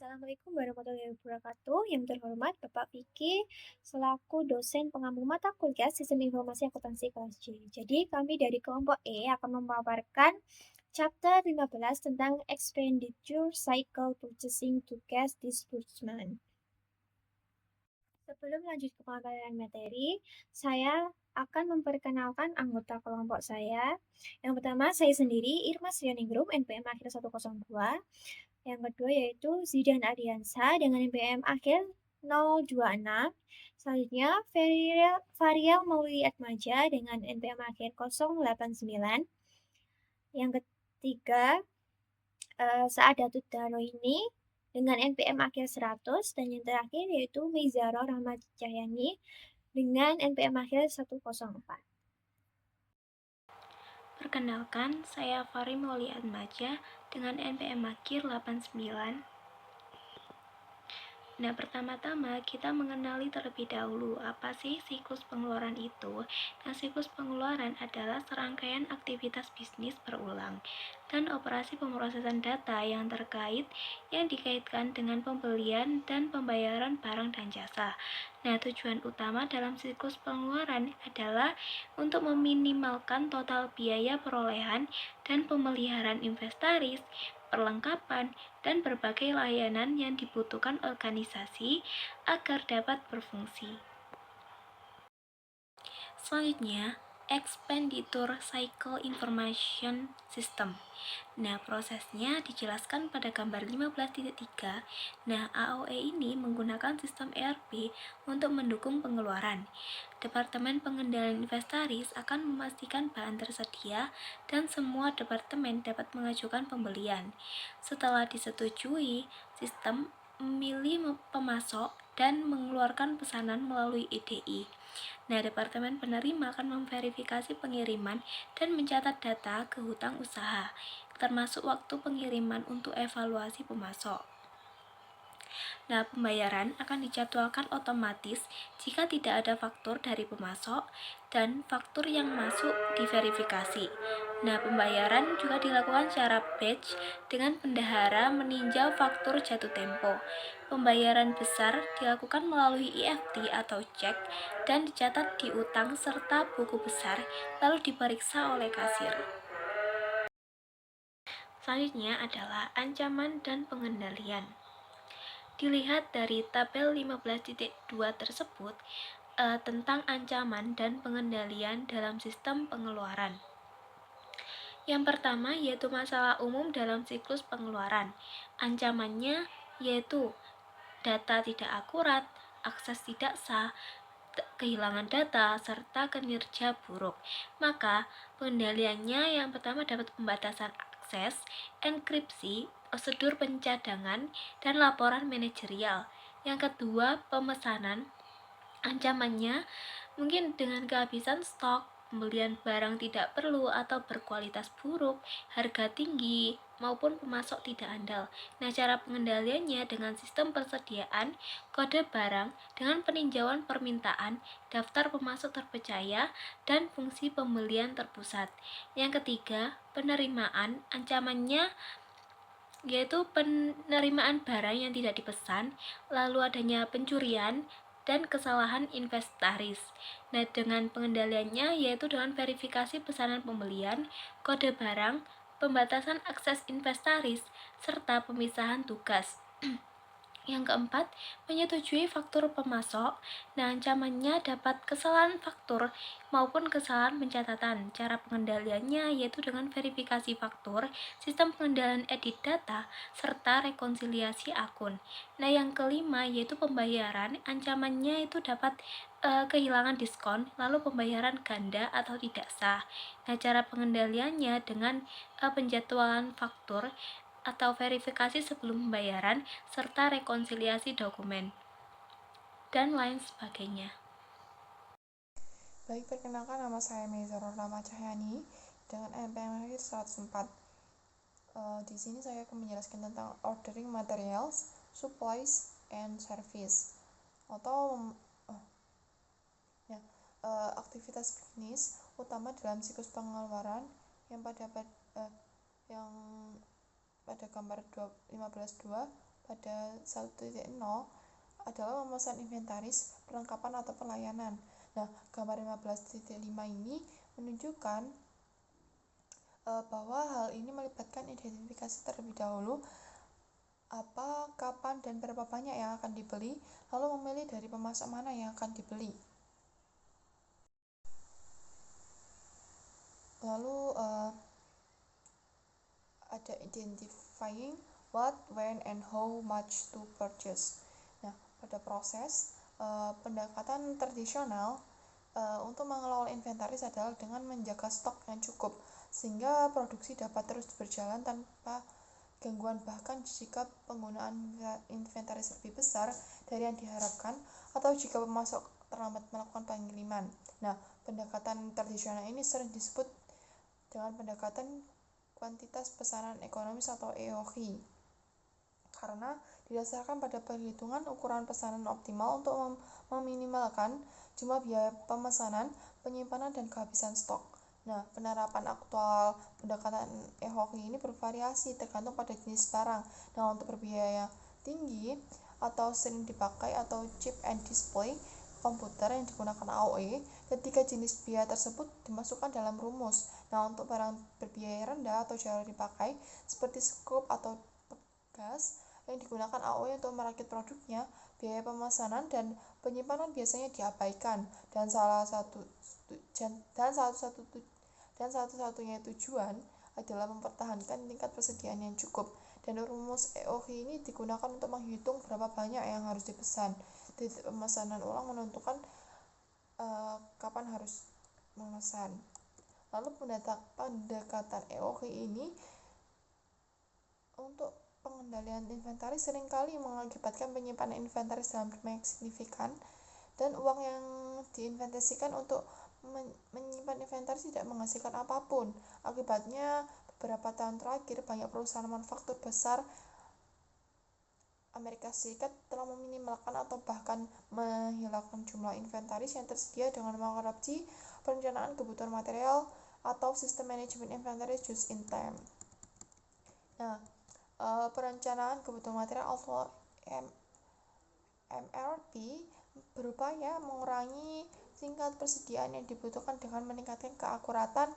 Assalamualaikum warahmatullahi wabarakatuh. Yang terhormat Bapak Vicky selaku dosen pengampu mata kuliah Sistem Informasi Akuntansi kelas J. Jadi kami dari kelompok E akan memaparkan chapter 15 tentang Expenditure Cycle Purchasing to Cash Disbursement. Sebelum lanjut ke pemaparan materi, saya akan memperkenalkan anggota kelompok saya. Yang pertama, saya sendiri, Irma Srianingrum, NPM akhir 102. Yang kedua yaitu Zidan Ardiansa dengan NPM akhir 026. Selanjutnya, Varial Mauli Atmaja dengan NPM akhir 089. Yang ketiga, Saadatut Daroini dengan NPM akhir 100. Dan yang terakhir yaitu Mizaro Rahmat Cahyani dengan NPM akhir 104. Perkenalkan, saya Fari Mauli Atmaja dengan NPM akhir 89. Nah, pertama-tama kita mengenali terlebih dahulu apa sih siklus pengeluaran itu. Nah, siklus pengeluaran adalah serangkaian aktivitas bisnis berulang dan operasi pemrosesan data yang terkait yang dikaitkan dengan pembelian dan pembayaran barang dan jasa. Nah, tujuan utama dalam siklus pengeluaran adalah untuk meminimalkan total biaya perolehan dan pemeliharaan inventaris, perlengkapan, dan berbagai layanan yang dibutuhkan organisasi agar dapat berfungsi. Selanjutnya, Expenditure Cycle Information System. Nah, prosesnya dijelaskan pada gambar 15.3. Nah, AOE ini menggunakan sistem ERP untuk mendukung pengeluaran. Departemen Pengendalian Inventaris akan memastikan bahan tersedia dan semua departemen dapat mengajukan pembelian. Setelah disetujui, sistem memilih pemasok dan mengeluarkan pesanan melalui EDI. Nah, Departemen Penerima akan memverifikasi pengiriman dan mencatat data ke hutang usaha, termasuk waktu pengiriman untuk evaluasi pemasok. Nah, pembayaran akan dijadwalkan otomatis jika tidak ada faktur dari pemasok dan faktur yang masuk diverifikasi. Nah, pembayaran juga dilakukan secara batch dengan bendahara meninjau faktur jatuh tempo. Pembayaran besar dilakukan melalui EFT atau cek dan dicatat di utang serta buku besar lalu diperiksa oleh kasir. Selanjutnya adalah ancaman dan pengendalian. Dilihat dari tabel 15.2 tersebut tentang ancaman dan pengendalian dalam sistem pengeluaran. Yang pertama yaitu masalah umum dalam siklus pengeluaran. Ancamannya yaitu data tidak akurat, akses tidak sah, kehilangan data, serta kinerja buruk. Maka pengendaliannya yang pertama dapat pembatasan akses, enkripsi, prosedur pencadangan, dan laporan manajerial. Yang kedua, pemesanan. Ancamannya mungkin dengan kehabisan stok, pembelian barang tidak perlu atau berkualitas buruk, harga tinggi, maupun pemasok tidak andal. Nah, cara pengendaliannya dengan sistem persediaan, kode barang, dengan peninjauan permintaan, daftar pemasok terpercaya, dan fungsi pembelian terpusat. Yang ketiga, penerimaan. Ancamannya yaitu penerimaan barang yang tidak dipesan, lalu adanya pencurian, dan kesalahan inventaris. Nah, dengan pengendaliannya yaitu dengan verifikasi pesanan pembelian, kode barang, pembatasan akses inventaris, serta pemisahan tugas. Yang keempat, menyetujui faktur pemasok. Nah, ancamannya dapat kesalahan faktur maupun kesalahan pencatatan. Cara pengendaliannya yaitu dengan verifikasi faktur, sistem pengendalian edit data, serta rekonsiliasi akun. Nah, yang kelima yaitu pembayaran. Ancamannya itu dapat kehilangan diskon, lalu pembayaran ganda atau tidak sah. Nah, cara pengendaliannya dengan penjadwalan faktur atau verifikasi sebelum pembayaran, serta rekonsiliasi dokumen, dan lain sebagainya. Baik, perkenalkan nama saya Mizaro Rahmat Cahyani dengan NPM 104. Di sini saya akan menjelaskan tentang ordering materials, supplies, and service atau aktivitas bisnis utama dalam siklus pengeluaran yang pada gambar 15.2 pada 1.0 adalah memesan inventaris, perlengkapan atau pelayanan. Nah, gambar 15.5 ini menunjukkan bahwa hal ini melibatkan identifikasi terlebih dahulu apa, kapan, dan berapa banyak yang akan dibeli, lalu memilih dari pemasok mana yang akan dibeli. Lalu ada identifying what, when, and how much to purchase. Nah, pada proses pendekatan tradisional untuk mengelola inventaris adalah dengan menjaga stok yang cukup sehingga produksi dapat terus berjalan tanpa gangguan, bahkan jika penggunaan inventaris lebih besar dari yang diharapkan atau jika pemasok terlambat melakukan pengiriman. Nah, pendekatan tradisional ini sering disebut dengan pendekatan kuantitas pesanan ekonomis atau EOQ karena didasarkan pada perhitungan ukuran pesanan optimal untuk meminimalkan jumlah biaya pemesanan, penyimpanan, dan kehabisan stok. Nah, penerapan aktual pendekatan EOQ ini bervariasi tergantung pada jenis barang. Nah, untuk berbiaya tinggi atau sering dipakai atau chip and display komputer yang digunakan AOE, ketiga jenis biaya tersebut dimasukkan dalam rumus. Nah, untuk barang berbiaya rendah atau jarang dipakai seperti skop atau gas yang digunakan AOE untuk merakit produknya, biaya pemesanan dan penyimpanan biasanya diabaikan dan satu-satunya tujuan adalah mempertahankan tingkat persediaan yang cukup. Dan rumus EOQ ini digunakan untuk menghitung berapa banyak yang harus dipesan. Titik pemesanan ulang menentukan kapan harus memesan. Lalu pendekatan EOQ ini untuk pengendalian inventaris seringkali mengakibatkan penyimpanan inventaris dalam jumlah yang signifikan dan uang yang diinvestasikan untuk menyimpan inventaris tidak menghasilkan apapun. Akibatnya, beberapa tahun terakhir banyak perusahaan manufaktur besar Amerika Serikat telah meminimalkan atau bahkan menghilangkan jumlah inventaris yang tersedia dengan mengadopsi perencanaan kebutuhan material atau sistem manajemen inventaris just in time. Nah, perencanaan kebutuhan material atau MRP berupaya mengurangi tingkat persediaan yang dibutuhkan dengan meningkatkan keakuratan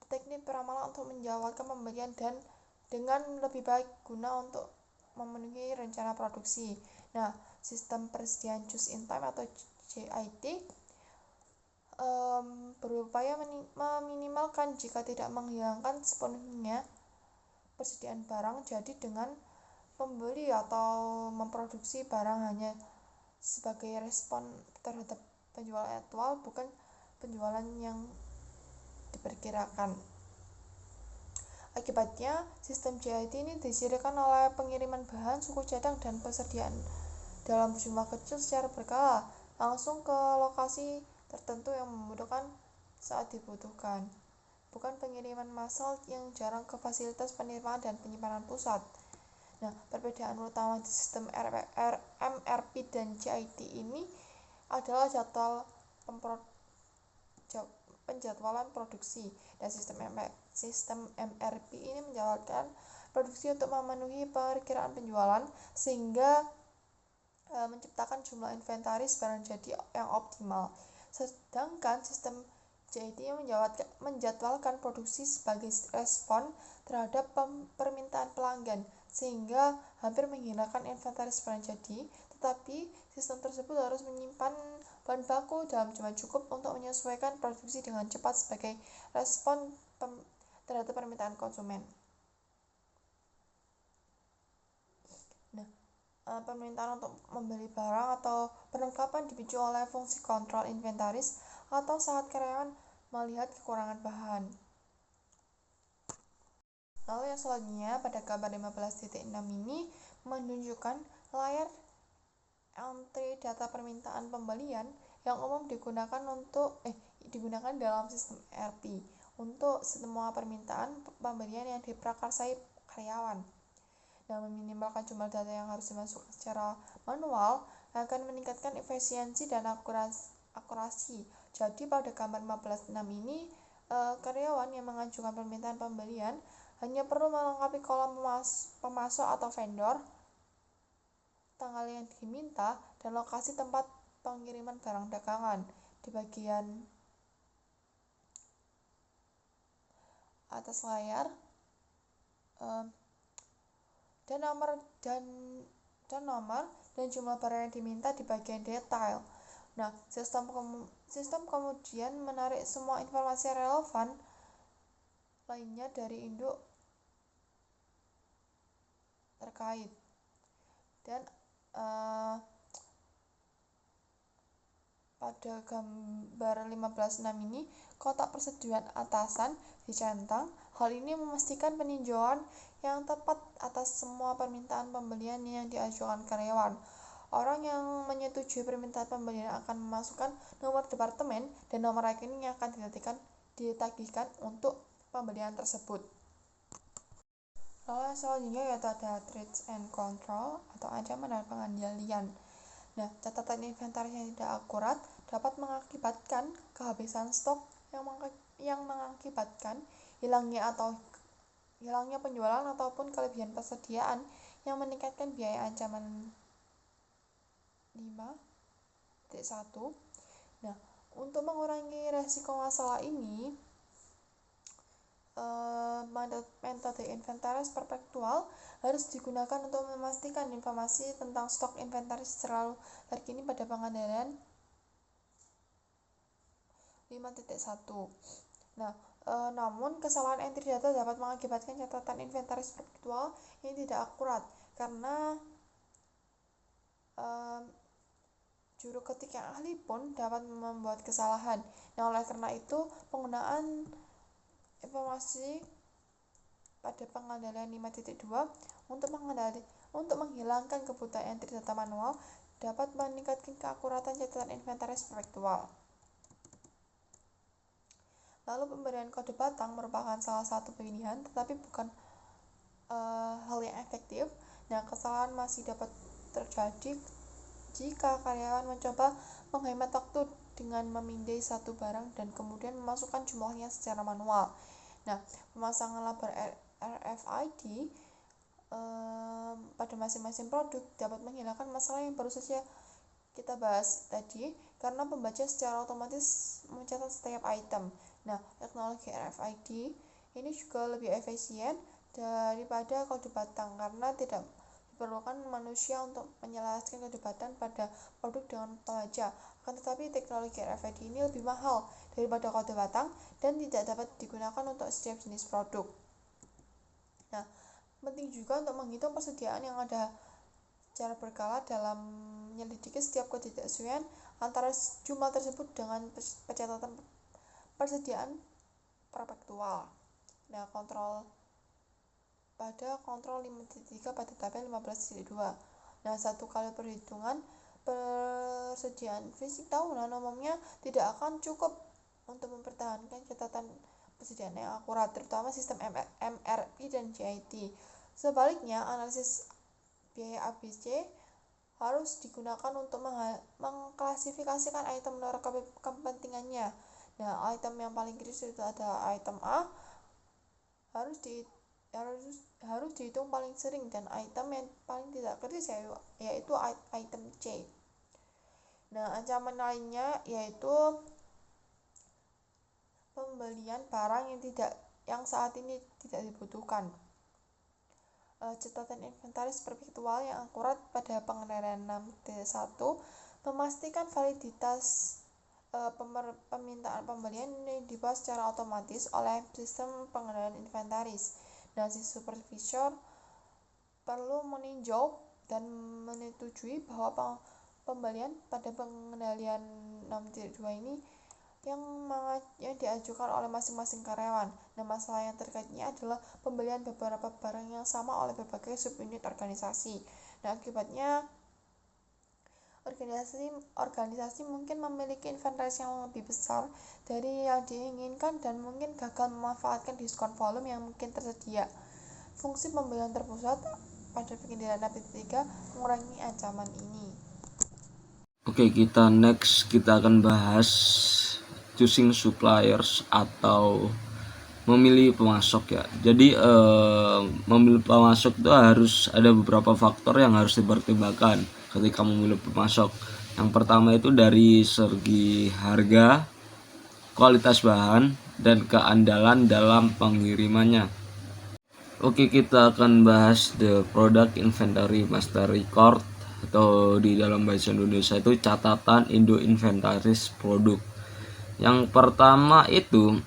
teknik peramalan untuk menjawabkan pembelian dan dengan lebih baik guna untuk memenuhi rencana produksi. Nah, sistem persediaan just in time atau JIT berupaya meminimalkan jika tidak menghilangkan sepenuhnya persediaan barang, jadi dengan pembeli atau memproduksi barang hanya sebagai respon terhadap penjualan aktual, bukan penjualan yang diperkirakan. Akibatnya, sistem JIT ini dicirikan oleh pengiriman bahan, suku cadang, dan persediaan dalam jumlah kecil secara berkala langsung ke lokasi tertentu yang memudahkan saat dibutuhkan, bukan pengiriman massal yang jarang ke fasilitas penerimaan dan penyimpanan pusat. Nah, perbedaan utama di sistem MRP dan JIT ini adalah jadwal penjadwalan produksi, dan sistem MRP ini menjadwalkan produksi untuk memenuhi perkiraan penjualan sehingga menciptakan jumlah inventaris barang jadi yang optimal. Sedangkan sistem JIT menjadwalkan produksi sebagai respon terhadap permintaan pelanggan sehingga hampir menghilangkan inventaris barang jadi, tetapi sistem tersebut harus menyimpan bahan baku dalam jumlah cukup untuk menyesuaikan produksi dengan cepat sebagai respon terhadap permintaan konsumen. Nah, permintaan untuk membeli barang atau perlengkapan dipicu oleh fungsi kontrol inventaris atau saat karyawan melihat kekurangan bahan. Lalu yang selanjutnya pada gambar 15.6 ini menunjukkan layar entry data permintaan pembelian yang umum digunakan dalam sistem ERP untuk semua permintaan pembelian yang diprakarsai karyawan. Nah, meminimalkan jumlah data yang harus dimasukkan secara manual akan meningkatkan efisiensi dan akurasi. Jadi pada gambar 15.6 ini karyawan yang mengajukan permintaan pembelian hanya perlu melengkapi kolom pemasok atau vendor tanggal yang diminta, dan lokasi tempat pengiriman barang dagangan. Di bagian atas layar dan nomor dan jumlah barang yang diminta di bagian detail. Nah, sistem kemudian menarik semua informasi relevan lainnya dari induk terkait. Dan pada gambar 15.6 ini, kotak persetujuan atasan dicentang. Hal ini memastikan peninjauan yang tepat atas semua permintaan pembelian yang diajukan karyawan. Orang yang menyetujui permintaan pembelian akan memasukkan nomor departemen dan nomor rekening yang akan ditagihkan untuk pembelian tersebut. Lalu selanjutnya yaitu ada threats and control atau ancaman dan pengendalian. Nah, catatan inventaris yang tidak akurat dapat mengakibatkan kehabisan stok yang mengakibatkan hilangnya penjualan ataupun kelebihan persediaan yang meningkatkan biaya ancaman 5.1. Nah, untuk mengurangi resiko masalah ini, metode inventaris perpetual harus digunakan untuk memastikan informasi tentang stok inventaris selalu terkini pada pengendalian 5.1. Nah, namun kesalahan entry data dapat mengakibatkan catatan inventaris perpetual yang tidak akurat karena juru ketik yang ahli pun dapat membuat kesalahan. Nah, oleh karena itu, penggunaan informasi pada pengendalian 5.2 untuk menghilangkan kebutuhan entry data manual dapat meningkatkan keakuratan catatan inventaris perpetual. Lalu pemberian kode batang merupakan salah satu pilihan, tetapi bukan hal yang efektif. Nah, kesalahan masih dapat terjadi jika karyawan mencoba menghemat waktu dengan memindai satu barang dan kemudian memasukkan jumlahnya secara manual. Nah, pemasangan label RFID pada masing-masing produk dapat menghilangkan masalah yang baru saja kita bahas tadi, karena pembaca secara otomatis mencatat setiap item. Nah, teknologi RFID ini juga lebih efisien daripada kode batang karena tidak diperlukan manusia untuk menyelaraskan kode batang pada produk dengan pembaca. Akan tetapi teknologi RFID ini lebih mahal daripada kode batang dan tidak dapat digunakan untuk setiap jenis produk. Nah, penting juga untuk menghitung persediaan yang ada secara berkala dalam menyelidiki setiap ketidaksesuaian antara jumlah tersebut dengan pencatatan persediaan perpetual. Nah, kontrol 5.3 pada tabel 15.2. Nah, satu kali perhitungan persediaan fisik tahunan umumnya tidak akan cukup untuk mempertahankan catatan persediaan yang akurat, terutama sistem MRP dan JIT. Sebaliknya, analisis biaya ABC harus digunakan untuk mengklasifikasikan item menurut kepentingannya. Nah, item yang paling kritis itu ada item A, harus dihitung paling sering, dan item yang paling tidak kritis yaitu item C. Nah, ancaman lainnya yaitu pembelian barang yang saat ini tidak dibutuhkan. Catatan inventaris perpetual yang akurat pada pengendalian 6.1 memastikan validitas permintaan pembelian ini dibahas secara otomatis oleh sistem pengendalian inventaris. Nah, si supervisor perlu meninjau dan menyetujui bahwa pembelian pada pengendalian 6.2 ini yang diajukan oleh masing-masing karyawan. Nah, masalah yang terkaitnya adalah pembelian beberapa barang yang sama oleh berbagai subunit organisasi. Nah, akibatnya organisasi mungkin memiliki inventaris yang lebih besar dari yang diinginkan dan mungkin gagal memanfaatkan diskon volume yang mungkin tersedia. Fungsi pembelian terpusat pada pengendalian 6.3 mengurangi ancaman ini. Oke, kita akan bahas choosing suppliers atau memilih pemasok ya. Jadi memilih pemasok itu harus ada beberapa faktor yang harus dipertimbangkan ketika memilih pemasok. Yang pertama itu dari segi harga, kualitas bahan, dan keandalan dalam pengirimannya. Oke, kita akan bahas the product inventory master record, atau di dalam bahasa Indonesia itu catatan Indo inventaris produk. Yang pertama itu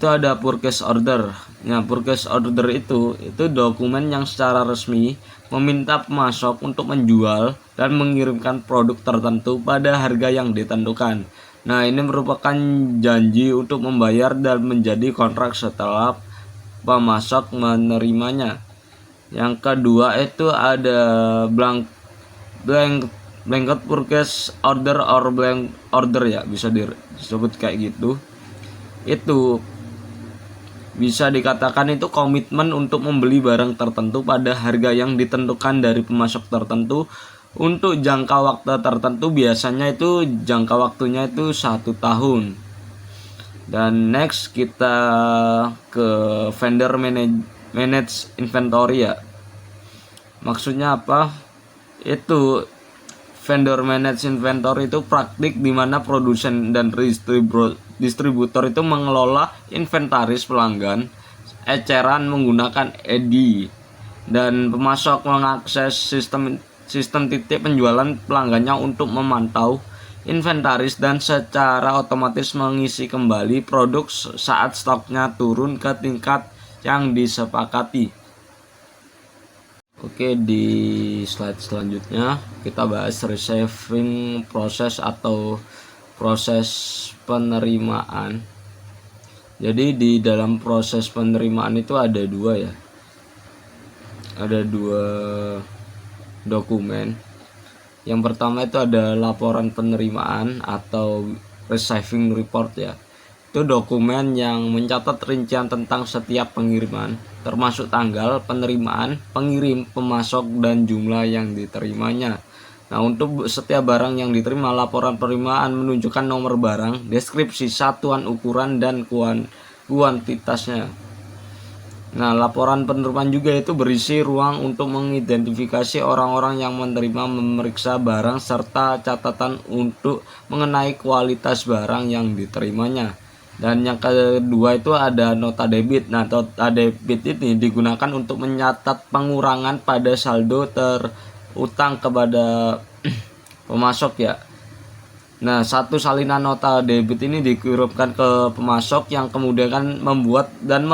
ada purchase order. Nah, purchase order itu dokumen yang secara resmi meminta pemasok untuk menjual dan mengirimkan produk tertentu pada harga yang ditentukan. Nah, ini merupakan janji untuk membayar dan menjadi kontrak setelah pemasok menerimanya. Yang kedua itu ada blanket purchase order or blank order ya, bisa disebut kayak gitu. Itu bisa dikatakan itu komitmen untuk membeli barang tertentu pada harga yang ditentukan dari pemasok tertentu untuk jangka waktu tertentu. Biasanya itu jangka waktunya itu 1 tahun. Dan next kita ke vendor manage inventory ya. Maksudnya apa? Itu vendor manage inventory itu praktik di mana produsen dan distributor itu mengelola inventaris pelanggan eceran menggunakan EDI, dan pemasok mengakses sistem titik penjualan pelanggannya untuk memantau inventaris dan secara otomatis mengisi kembali produk saat stoknya turun ke tingkat yang disepakati. Oke, di slide selanjutnya kita bahas receiving proses atau proses penerimaan. Jadi di dalam proses penerimaan itu ada dua ya. Ada dua dokumen. Yang pertama itu ada laporan penerimaan atau receiving report ya. Itu dokumen yang mencatat rincian tentang setiap pengiriman, termasuk tanggal penerimaan, pengirim, pemasok, dan jumlah yang diterimanya. Nah, untuk setiap barang yang diterima, laporan penerimaan menunjukkan nomor barang, deskripsi, satuan ukuran, dan kuantitasnya. Nah, laporan penerimaan juga itu berisi ruang untuk mengidentifikasi orang-orang yang menerima, memeriksa barang, serta catatan untuk mengenai kualitas barang yang diterimanya. Dan yang kedua itu ada nota debit. Nah, nota debit ini digunakan untuk mencatat pengurangan pada saldo terutang kepada pemasok ya. Nah, satu salinan nota debit ini dikirimkan ke pemasok yang kemudian kan membuat dan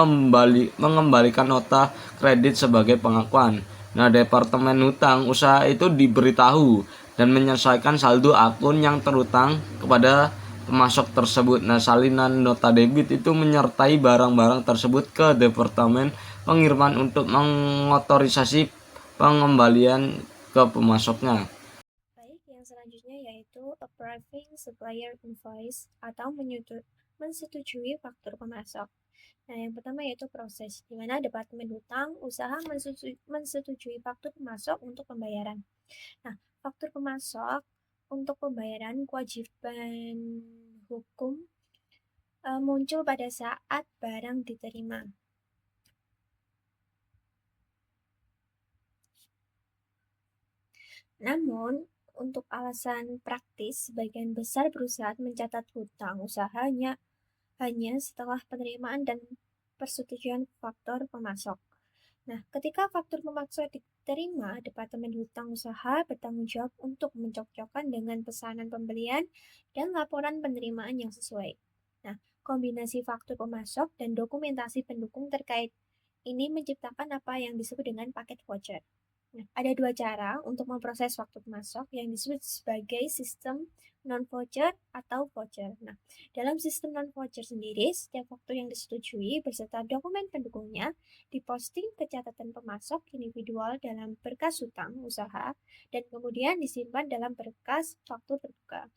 mengembalikan nota kredit sebagai pengakuan. Nah, Departemen Hutang Usaha itu diberitahu dan menyesuaikan saldo akun yang terutang kepada pemasok tersebut. Nah, salinan nota debit itu menyertai barang-barang tersebut ke Departemen Pengiriman untuk mengotorisasi pengembalian ke pemasoknya. Baik, yang selanjutnya yaitu approving supplier invoice atau mensetujui faktur pemasok. Nah, yang pertama yaitu proses, di mana Departemen Hutang Usaha mensetujui faktur pemasok untuk pembayaran. Nah, faktur pemasok untuk pembayaran kewajiban hukum muncul pada saat barang diterima. Namun, untuk alasan praktis, sebagian besar perusahaan mencatat hutang usahanya hanya setelah penerimaan dan persetujuan faktur pemasok. Nah, ketika faktur pemasok diterima, Departemen Hutang Usaha bertanggung jawab untuk mencocokkan dengan pesanan pembelian dan laporan penerimaan yang sesuai. Nah, kombinasi faktur pemasok dan dokumentasi pendukung terkait ini menciptakan apa yang disebut dengan paket voucher. Nah, ada dua cara untuk memproses faktur pemasok yang disebut sebagai sistem non-voucher atau voucher. Nah, dalam sistem non-voucher sendiri, setiap faktur yang disetujui beserta dokumen pendukungnya diposting ke catatan pemasok individual dalam berkas hutang usaha dan kemudian disimpan dalam berkas faktur terbuka.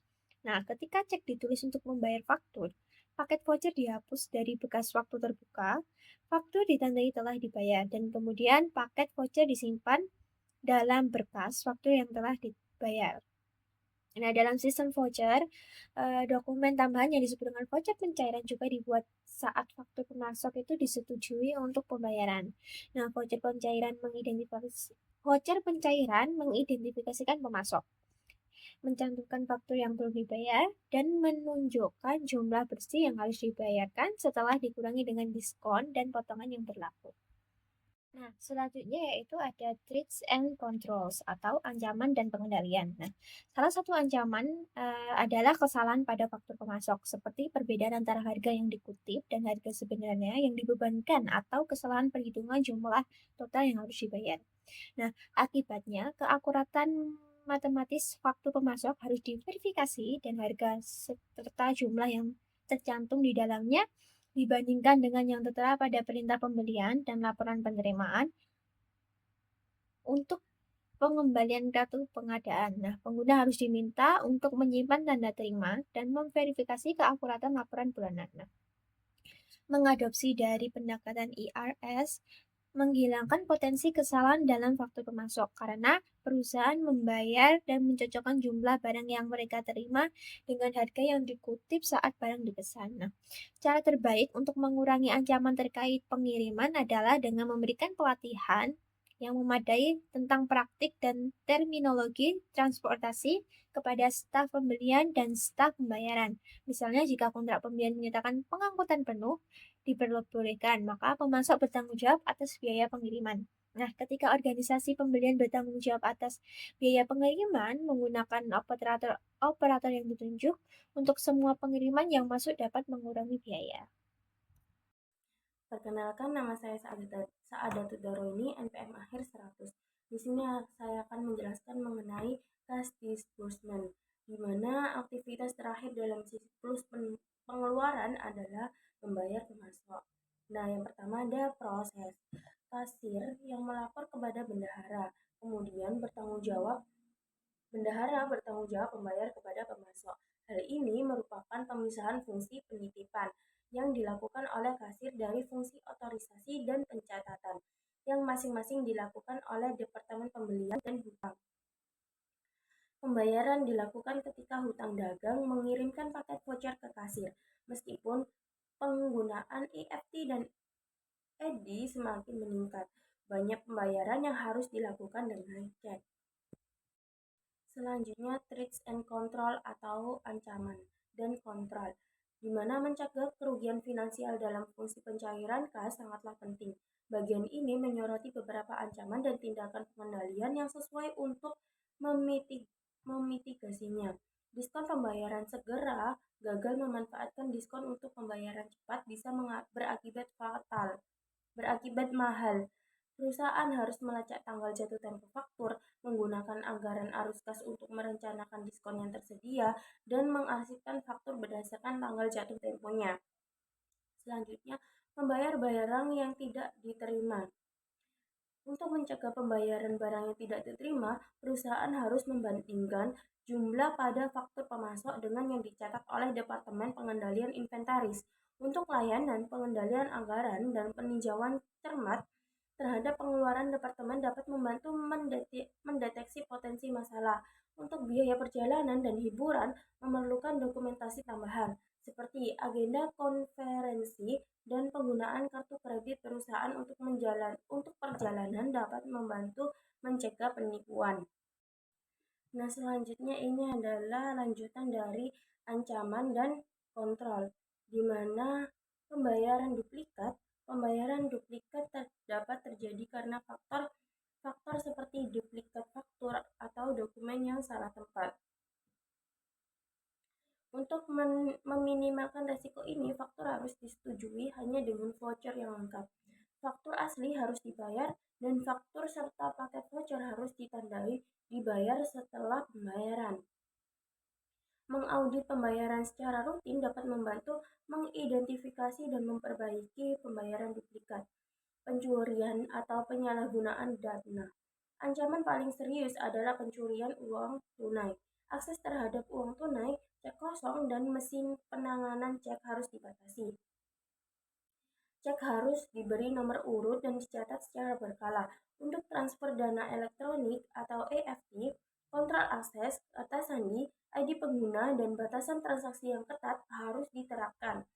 Nah, ketika cek ditulis untuk membayar faktur, paket voucher dihapus dari berkas faktur terbuka, faktur ditandai telah dibayar, dan kemudian paket voucher disimpan dalam berkas faktur yang telah dibayar. Nah, dalam sistem voucher, dokumen tambahan yang disebut dengan voucher pencairan juga dibuat saat faktur pemasok itu disetujui untuk pembayaran. Nah, voucher pencairan mengidentifikasikan pemasok, mencantumkan faktur yang belum dibayar, dan menunjukkan jumlah bersih yang harus dibayarkan setelah dikurangi dengan diskon dan potongan yang berlaku. Nah, selanjutnya yaitu ada threats and controls atau ancaman dan pengendalian. Nah, salah satu ancaman adalah kesalahan pada faktur pemasok, seperti perbedaan antara harga yang dikutip dan harga sebenarnya yang dibebankan atau kesalahan perhitungan jumlah total yang harus dibayar. Nah, akibatnya keakuratan matematis faktur pemasok harus diverifikasi dan harga serta jumlah yang tercantum di dalamnya dibandingkan dengan yang tertera pada perintah pembelian dan laporan penerimaan untuk pengembalian kartu pengadaan. Nah, pengguna harus diminta untuk menyimpan tanda terima dan memverifikasi keakuratan laporan bulanan. Nah, mengadopsi dari pendekatan IRS menghilangkan potensi kesalahan dalam faktur pemasok karena perusahaan membayar dan mencocokkan jumlah barang yang mereka terima dengan harga yang dikutip saat barang dipesan. Nah, cara terbaik untuk mengurangi ancaman terkait pengiriman adalah dengan memberikan pelatihan yang memadai tentang praktik dan terminologi transportasi kepada staf pembelian dan staf pembayaran. Misalnya jika kontrak pembelian menyatakan pengangkutan penuh, diperbolehkan, maka pemasok bertanggung jawab atas biaya pengiriman. Nah, ketika organisasi pembelian bertanggung jawab atas biaya pengiriman menggunakan operator yang ditunjuk untuk semua pengiriman yang masuk dapat mengurangi biaya. Perkenalkan, nama saya Saadatul Daroini, NPM akhir 100. Di sini saya akan menjelaskan mengenai cash disbursement, di mana aktivitas terakhir dalam siklus pengeluaran adalah membayar pemasok. Nah, yang pertama ada proses. Kasir yang melapor kepada bendahara, kemudian bendahara bertanggung jawab membayar kepada pemasok. Hal ini merupakan pemisahan fungsi penitipan yang dilakukan oleh kasir dari fungsi otorisasi dan pencatatan, yang masing-masing dilakukan oleh Departemen Pembelian dan Hutang. Pembayaran dilakukan ketika hutang dagang mengirimkan paket voucher ke kasir, meskipun penggunaan EFT dan EDI semakin meningkat. Banyak pembayaran yang harus dilakukan dengan cek. Selanjutnya, threats and control atau ancaman dan kontrol, di mana mencegah kerugian finansial dalam fungsi pencairan kas sangatlah penting. Bagian ini menyoroti beberapa ancaman dan tindakan pengendalian yang sesuai untuk memitigasinya. Diskon pembayaran segera gagal memanfaatkan diskon untuk pembayaran cepat bisa berakibat mahal. Perusahaan harus melacak tanggal jatuh tempo faktur, menggunakan anggaran arus kas untuk merencanakan diskon yang tersedia, dan mengarsipkan faktur berdasarkan tanggal jatuh temponya. Selanjutnya, membayar barang yang tidak diterima. Untuk mencegah pembayaran barang yang tidak diterima, perusahaan harus membandingkan jumlah pada faktur pemasok dengan yang dicatat oleh Departemen Pengendalian Inventaris. Untuk layanan pengendalian anggaran dan peninjauan cermat terhadap pengeluaran, departemen dapat membantu mendeteksi potensi masalah. Untuk biaya perjalanan dan hiburan memerlukan dokumentasi tambahan, seperti agenda konferensi dan penggunaan kartu kredit perusahaan untuk perjalanan dapat membantu mencegah penipuan. Nah, selanjutnya ini adalah lanjutan dari ancaman dan kontrol, di mana pembayaran duplikat dapat terjadi karena faktor seperti duplikat faktur atau dokumen yang salah tempat. Untuk meminimalkan resiko ini, faktur harus disetujui hanya dengan voucher yang lengkap. Faktur asli harus dibayar dan faktur serta paket voucher harus ditandai dibayar setelah pembayaran. Mengaudit pembayaran secara rutin dapat membantu mengidentifikasi dan memperbaiki pembayaran duplikat, pencurian atau penyalahgunaan dana. Ancaman paling serius adalah pencurian uang tunai. Akses terhadap uang tunai, cek kosong, dan mesin penanganan cek harus dibatasi. Cek harus diberi nomor urut dan dicatat secara berkala. Untuk transfer dana elektronik atau EFT, Kontrol akses, kata sandi, ID pengguna, dan batasan transaksi yang ketat harus diterapkan.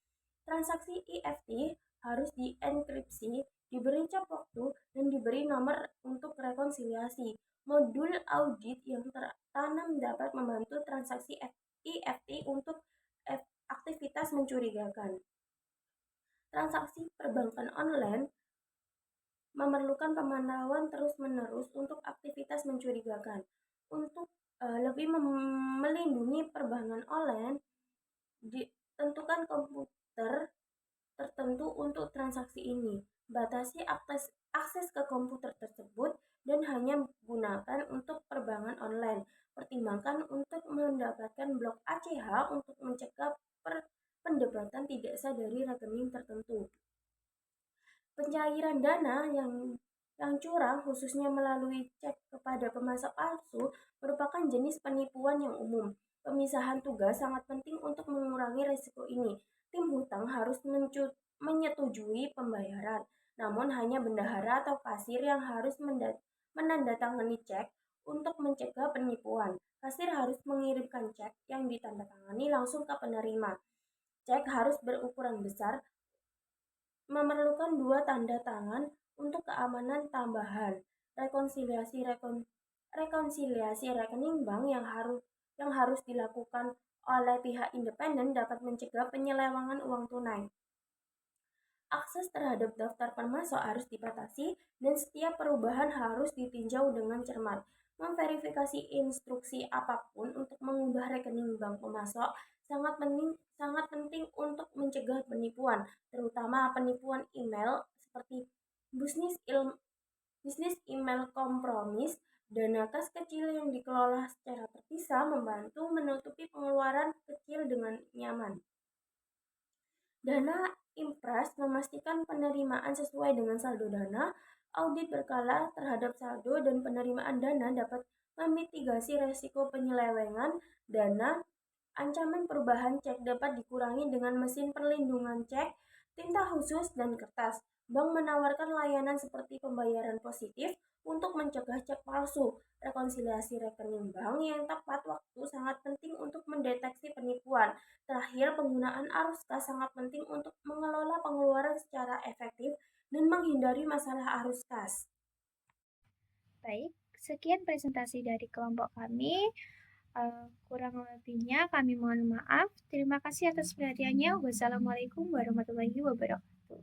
Transaksi EFT harus dienkripsi, diberi cap waktu, dan diberi nomor untuk rekonsiliasi. Modul audit yang tertanam dapat membantu transaksi EFT untuk aktivitas mencurigakan. Transaksi perbankan online memerlukan pemantauan terus-menerus untuk aktivitas mencurigakan. Untuk lebih melindungi perbankan online, ditentukan komputer tertentu untuk transaksi ini. Batasi akses ke komputer tersebut dan hanya gunakan untuk perbankan online. Pertimbangkan untuk mendapatkan blok ACH untuk mencegah pendebatan tidak sah dari rekening tertentu. Pencairan dana yang curang, khususnya melalui cek kepada pemasok palsu, merupakan jenis penipuan yang umum. Pemisahan tugas sangat penting untuk mengurangi risiko ini. Tim hutang harus menyetujui pembayaran, namun hanya bendahara atau kasir yang harus menandatangani cek untuk mencegah penipuan. Kasir harus mengirimkan cek yang ditandatangani langsung ke penerima. Cek harus berukuran besar, memerlukan 2 tanda tangan untuk keamanan tambahan. Rekonsiliasi rekening bank yang harus dilakukan oleh pihak independen dapat mencegah penyelewengan uang tunai. Akses terhadap daftar pemasok harus dibatasi dan setiap perubahan harus ditinjau dengan cermat. Memverifikasi instruksi apapun untuk mengubah rekening bank pemasok sangat penting untuk mencegah penipuan, terutama penipuan email seperti bisnis email kompromis. Dana kas kecil yang dikelola secara terpisah membantu menutupi pengeluaran kecil dengan nyaman. Dana impres memastikan penerimaan sesuai dengan saldo dana. Audit berkala terhadap saldo dan penerimaan dana dapat memitigasi resiko penyelewengan dana. Ancaman perubahan cek dapat dikurangi dengan mesin perlindungan cek, tinta khusus, dan kertas. Bank menawarkan layanan seperti pembayaran positif untuk mencegah cek palsu. Rekonsiliasi rekening bank yang tepat waktu sangat penting untuk mendeteksi penipuan. Terakhir, penggunaan arus kas sangat penting untuk mengelola pengeluaran secara efektif dan menghindari masalah arus kas. Baik, sekian presentasi dari kelompok kami. Kurang lebihnya kami mohon maaf. Terima kasih atas perhatiannya. Wassalamualaikum warahmatullahi wabarakatuh.